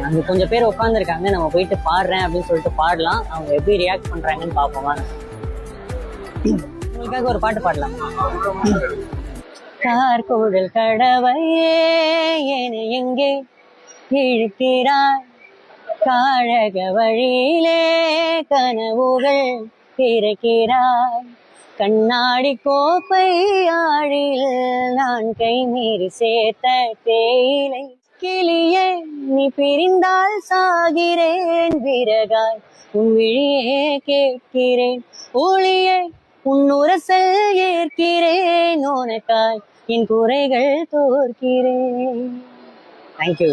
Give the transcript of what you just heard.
அங்க கொஞ்சம் பேர் உட்காந்துருக்காங்க, நம்ம போயிட்டு பாடுறேன் அப்படின்னு சொல்லிட்டு பாடலாம். அவங்க எப்படி ரியாக்ட் பண்றாங்கன்னு பாப்போமா. உங்களுக்காக ஒரு பாட்டு பாடலாம். கார்கோடல் கடவையே என எங்கே இழுக்கிறாய், காழக வழியிலே கனவுகள் திறக்கிறாய், கண்ணாடி கோப்பை ஆழில் நான் கை மீறி சேர்த்த தேயிலை, கிளியே நீ பிரிந்தால் சாகிறேன், விறகாய் உன் விழியே கேட்கிறேன், ஒளியே உன் உரசல் ஏற்கிறேன், உனக்காய் என் குறைகள் தோற்கிறேன். தேங்க்யூ.